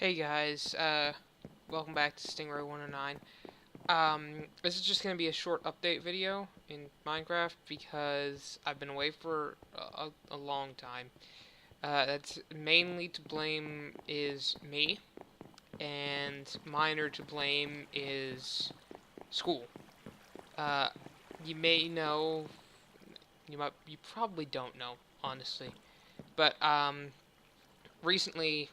Hey guys, welcome back to Stingray 109. This is just going to be a short update video in Minecraft because I've been away for a long time. That's mainly to blame is me, and minor to blame is school. Uh, you may know, you probably don't know, honestly, but, recently,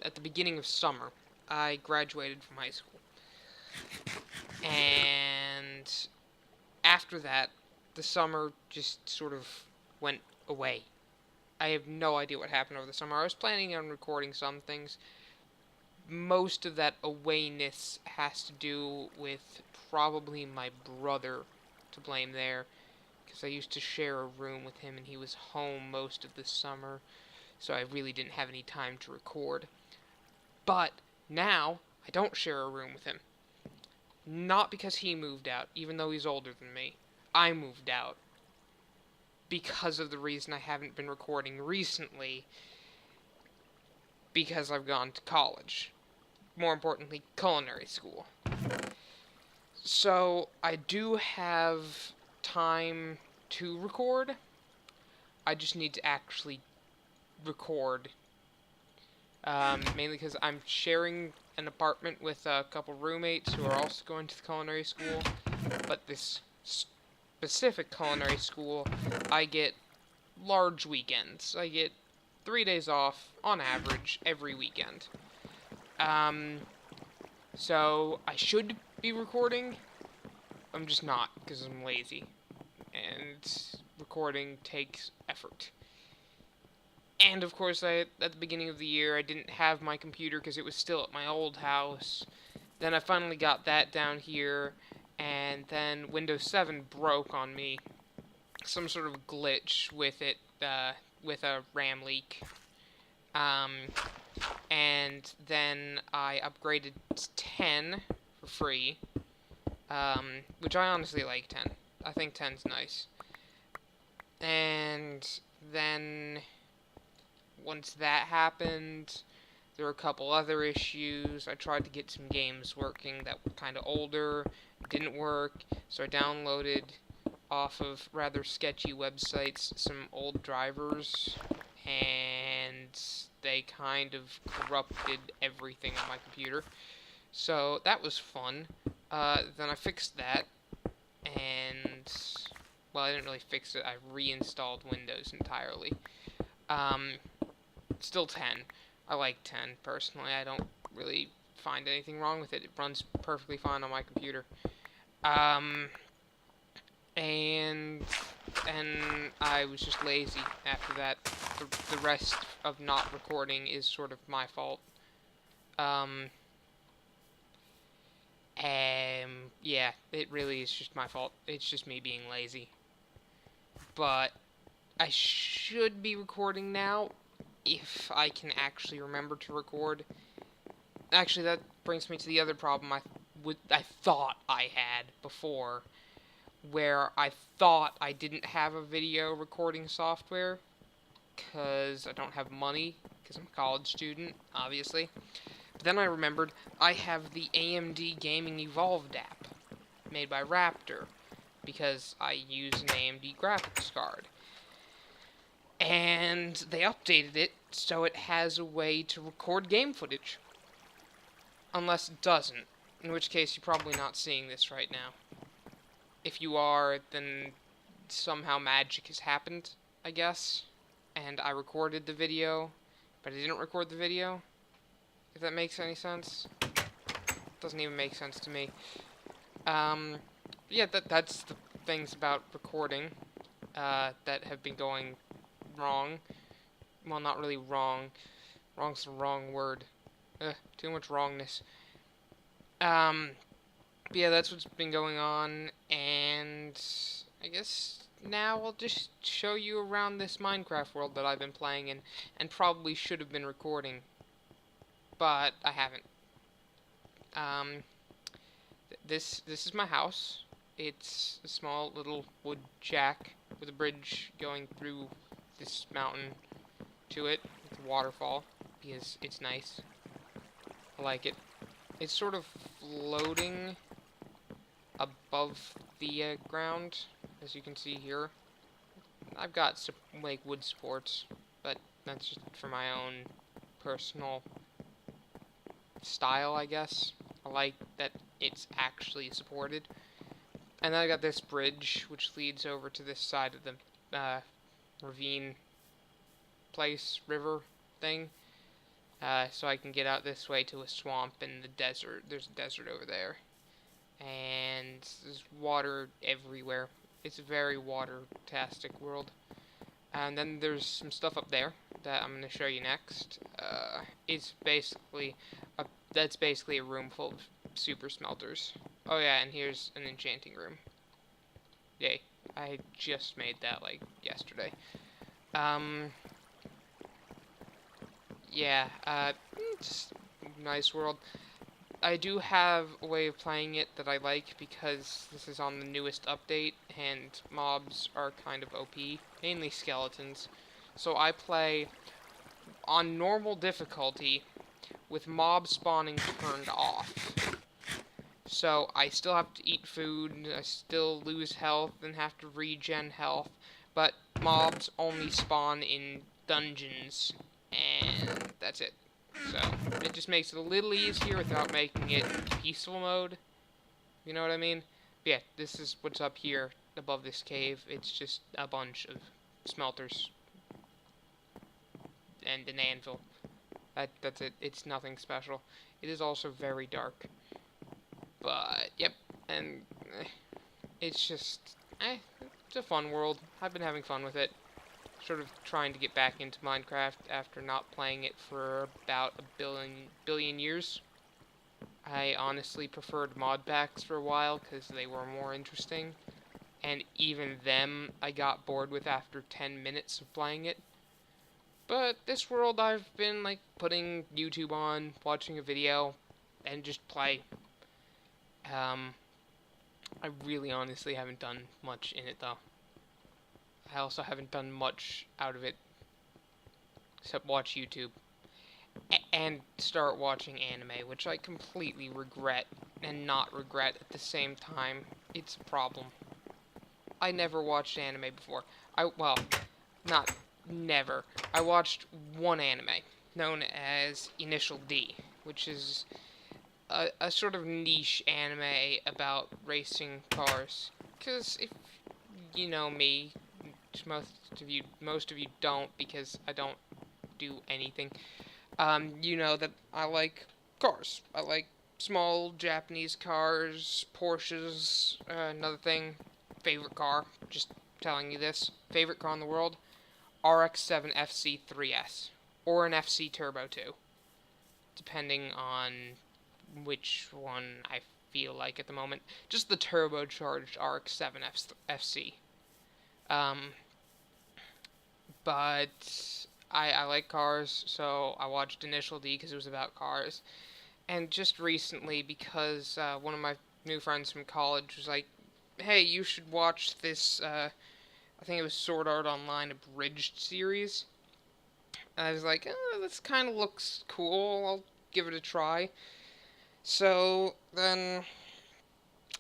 at the beginning of summer, I graduated from high school. And after that, the summer just sort of went away. I have no idea what happened over the summer. I was planning on recording some things. Most of that awayness has to do with probably my brother to blame there, because I used to share a room with him and he was home most of the summer, so I really didn't have any time to record. But now, I don't share a room with him. Not because he moved out, even though he's older than me. I moved out. Because of the reason I haven't been recording recently, because I've gone to college. More importantly, culinary school. So, I do have time to record. I just need to actually record. Mainly because I'm sharing an apartment with a couple roommates who are also going to the culinary school, but this specific culinary school, I get large weekends. I get 3 days off, on average, every weekend. So I should be recording, I'm just not, because I'm lazy, and recording takes effort. And of course, at the beginning of the year, I didn't have my computer because it was still at my old house. Then I finally got that down here, and then Windows 7 broke on me. Some sort of glitch with it, with a RAM leak. And then I upgraded to 10 for free, which I honestly like 10. I think 10's nice. And then once that happened, there were a couple other issues. I tried to get some games working that were kind of older. It didn't work, so I downloaded off of rather sketchy websites some old drivers, and they kind of corrupted everything on my computer. So that was fun. Then I fixed that, and, well, I didn't really fix it. I reinstalled Windows entirely. Still 10. I like 10, personally. I don't really find anything wrong with it. It runs perfectly fine on my computer. And I was just lazy after that. The rest of not recording is sort of my fault. Yeah, it really is just my fault. It's just me being lazy. But I should be recording now, if I can actually remember to record. Actually, that brings me to the other problem I thought I had before, where I thought I didn't have a video recording software, because I don't have money, because I'm a college student, obviously. But then I remembered I have the AMD Gaming Evolved app, made by Raptor, because I use an AMD graphics card. And they updated it so it has a way to record game footage. Unless it doesn't, in which case you're probably not seeing this right now. If you are, then somehow magic has happened, I guess. And I recorded the video, but I didn't record the video. If that makes any sense. Doesn't even make sense to me. Yeah, that's the things about recording that have been going wrong. Well, not really wrong. Wrong's the wrong word. Too much wrongness. But yeah, that's what's been going on, and I guess now I'll just show you around this Minecraft world that I've been playing in, and probably should have been recording, but I haven't. This is my house. It's a small little wood shack with a bridge going through this mountain to it, with a waterfall, because it's nice. I like it. It's sort of floating above the ground, as you can see here. I've got like wood supports, but that's just for my own personal style, I guess. I like that it's actually supported. And then I got this bridge, which leads over to this side of the ravine place, river thing. So I can get out this way to a swamp in the desert. There's a desert over there. And there's water everywhere. It's a very water-tastic world. And then there's some stuff up there that I'm going to show you next. It's basically that's basically a room full of super smelters. Oh yeah, and here's an enchanting room. Yay. I just made that, like, yesterday. Yeah, just nice world. I do have a way of playing it that I like because this is on the newest update, and mobs are kind of OP, mainly skeletons. So I play on normal difficulty with mob spawning turned off. So I still have to eat food, I still lose health and have to regen health, but mobs only spawn in dungeons, and that's it. So it just makes it a little easier without making it peaceful mode. You know what I mean? But yeah, this is what's up here above this cave. It's just a bunch of smelters and an anvil. That's it. It's nothing special. It is also very dark. But yep, and it's just it's a fun world. I've been having fun with it. Sort of trying to get back into Minecraft after not playing it for about a billion years. I honestly preferred mod packs for a while because they were more interesting, and even them I got bored with after 10 minutes of playing it. But this world I've been like putting YouTube on, watching a video, and just play. I really honestly haven't done much in it though. I also haven't done much out of it except watch YouTube and start watching anime, which I completely regret and not regret at the same time. It's a problem. I never watched anime before. Well, not never. I watched one anime known as Initial D, which is a sort of niche anime about racing cars. Because if you know me, most of you don't, because I don't do anything. You know that I like cars. I like small Japanese cars, Porsches. Another thing, favorite car. Just telling you this. Favorite car in the world, RX-7 FC3S or an FC Turbo 2, depending on which one I feel like at the moment. Just the turbocharged RX-7 FC. But I like cars, so I watched Initial D because it was about cars. And just recently, because one of my new friends from college was like, hey, you should watch this, I think it was Sword Art Online abridged series. And I was like, this kind of looks cool, I'll give it a try. So then,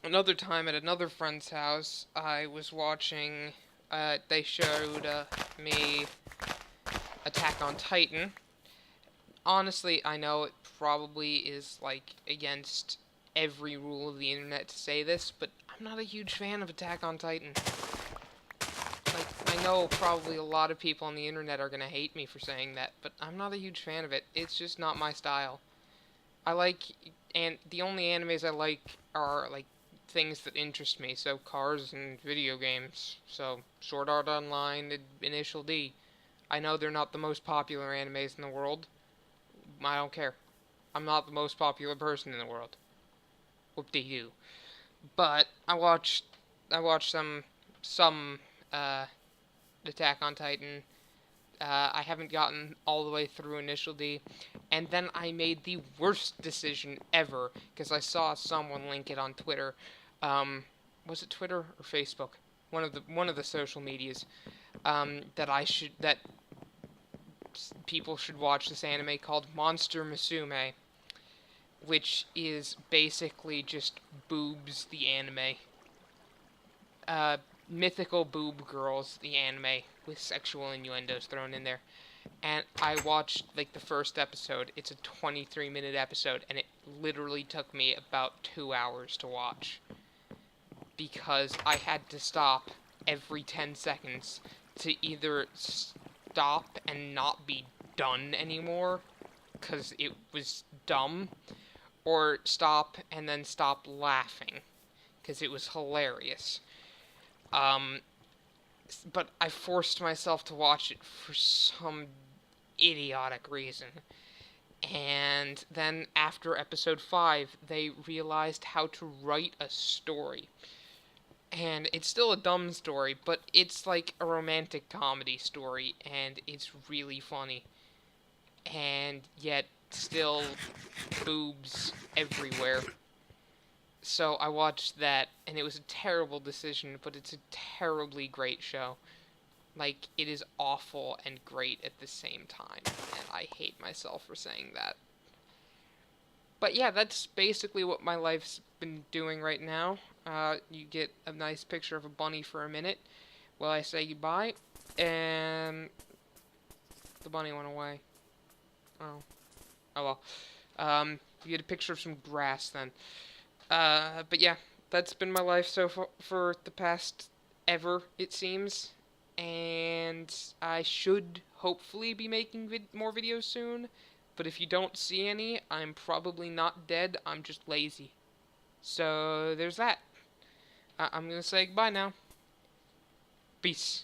another time at another friend's house, I was watching, they showed me Attack on Titan. Honestly, I know it probably is, like, against every rule of the internet to say this, but I'm not a huge fan of Attack on Titan. Like, I know probably a lot of people on the internet are gonna hate me for saying that, but I'm not a huge fan of it. It's just not my style. And the only animes I like are, like, things that interest me, so cars and video games. So, Sword Art Online, Initial D. I know they're not the most popular animes in the world. I don't care. I'm not the most popular person in the world. Whoop-de-doo. But I watched some Attack on Titan. I haven't gotten all the way through Initial D, and then I made the worst decision ever because I saw someone link it on Twitter. Was it Twitter or Facebook? One of the social medias. That people should watch this anime called Monster Musume. which is basically just Boobs the anime. Uh, Mythical Boob Girls the anime with sexual innuendos thrown in there. And I watched like the first episode. It's a 23-minute episode, and it literally took me about 2 hours to watch because I had to stop every 10 seconds to either stop and not be done anymore because it was dumb, or stop and then stop laughing because it was hilarious. Um, but I forced myself to watch it for some idiotic reason. And then after episode 5, they realized how to write a story. And it's still a dumb story, but it's like a romantic comedy story, and it's really funny. And yet, still, boobs everywhere. So I watched that, and it was a terrible decision, but it's a terribly great show. Like, it is awful and great at the same time, and I hate myself for saying that. But yeah, that's basically what my life's been doing right now. You get a nice picture of a bunny for a minute while I say goodbye, and the bunny went away. Oh, oh well. You get a picture of some grass then. But yeah, that's been my life so far for the past ever, it seems. And I should hopefully be making more videos soon. But if you don't see any, I'm probably not dead, I'm just lazy. So there's that. I'm gonna say goodbye now. Peace.